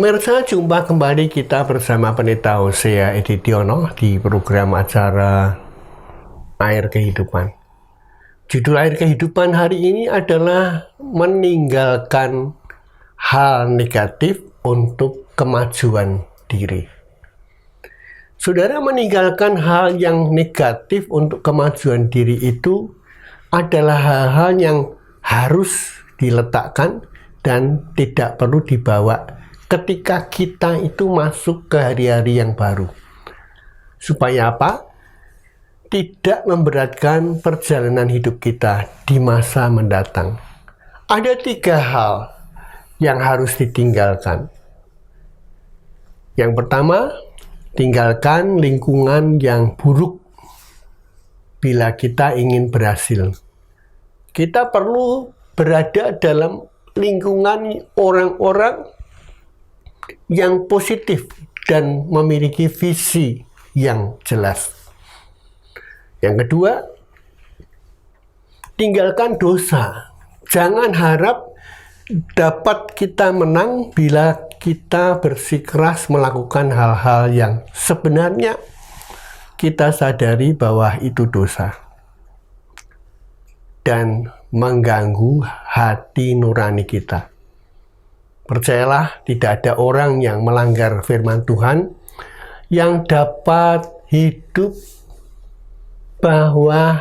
Pemirsa, jumpa kembali kita bersama Pendeta Hosea Edidiono di program acara Air Kehidupan. Judul Air Kehidupan hari ini adalah meninggalkan hal negatif untuk kemajuan diri. Saudara, meninggalkan hal yang negatif untuk kemajuan diri itu adalah hal-hal yang harus diletakkan dan tidak perlu dibawa ketika kita itu masuk ke hari-hari yang baru. Supaya apa? Tidak memberatkan perjalanan hidup kita di masa mendatang. Ada 3 hal yang harus ditinggalkan. Yang pertama, tinggalkan lingkungan yang buruk bila kita ingin berhasil. Kita perlu berada dalam lingkungan orang-orang yang positif dan memiliki visi yang jelas. Yang kedua, tinggalkan dosa. Jangan harap dapat kita menang bila kita bersikeras melakukan hal-hal yang sebenarnya kita sadari bahwa itu dosa dan mengganggu hati nurani kita. Percayalah, tidak ada orang yang melanggar firman Tuhan yang dapat hidup bahwa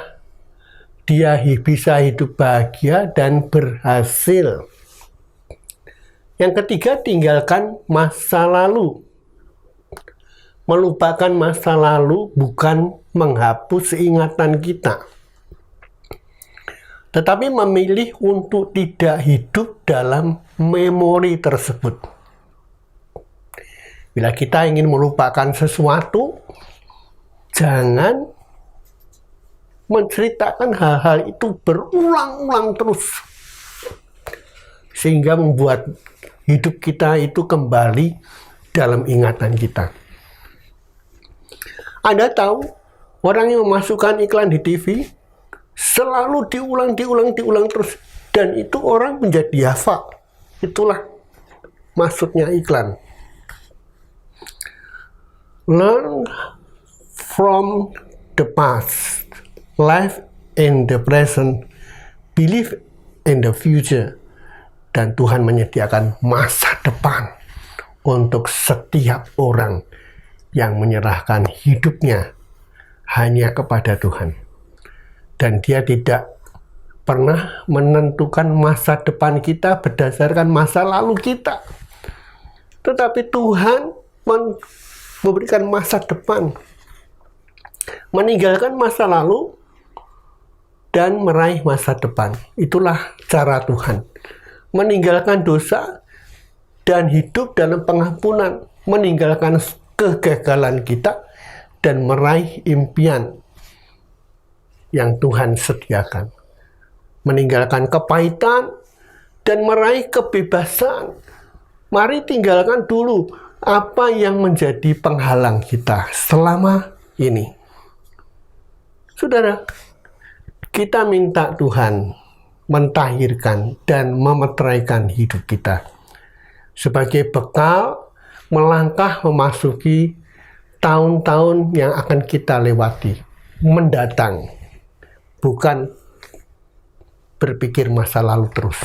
dia bisa hidup bahagia dan berhasil. Yang ketiga, tinggalkan masa lalu. Melupakan masa lalu bukan menghapus ingatan kita, tetapi memilih untuk tidak hidup dalam memori tersebut. Bila kita ingin melupakan sesuatu, jangan menceritakan hal-hal itu berulang-ulang terus, sehingga membuat hidup kita itu kembali dalam ingatan kita. Anda tahu, orang yang memasukkan iklan di TV selalu diulang terus, dan itu orang menjadi hafal. Itulah maksudnya iklan. Learn from the past, live in the present, believe in the future. Dan Tuhan menyediakan masa depan untuk setiap orang yang menyerahkan hidupnya hanya kepada Tuhan. Dan dia tidak pernah menentukan masa depan kita berdasarkan masa lalu kita. Tetapi Tuhan memberikan masa depan. Meninggalkan masa lalu dan meraih masa depan. Itulah cara Tuhan. Meninggalkan dosa dan hidup dalam pengampunan. Meninggalkan kegagalan kita dan meraih impian yang Tuhan sediakan. Meninggalkan kepahitan dan meraih kebebasan. Mari tinggalkan dulu apa yang menjadi penghalang kita selama ini. Saudara, kita minta Tuhan mentahirkan dan memeteraikan hidup kita sebagai bekal melangkah memasuki tahun-tahun yang akan kita lewati mendatang. Bukan berpikir masa lalu terus.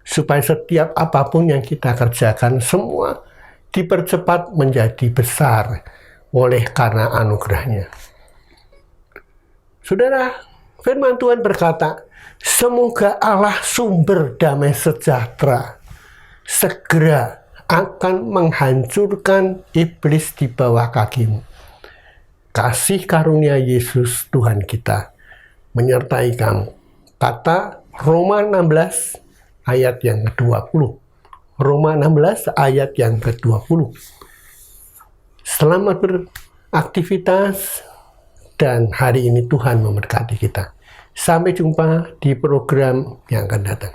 Supaya setiap apapun yang kita kerjakan semua dipercepat menjadi besar oleh karena anugerahnya. Saudara, firman Tuhan berkata, semoga Allah sumber damai sejahtera segera akan menghancurkan iblis di bawah kakimu. Kasih karunia Yesus Tuhan kita menyertai kamu. Kata Roma 16 ayat yang ke-20. Roma 16 ayat yang ke-20. Selamat beraktivitas dan hari ini Tuhan memberkati kita. Sampai jumpa di program yang akan datang.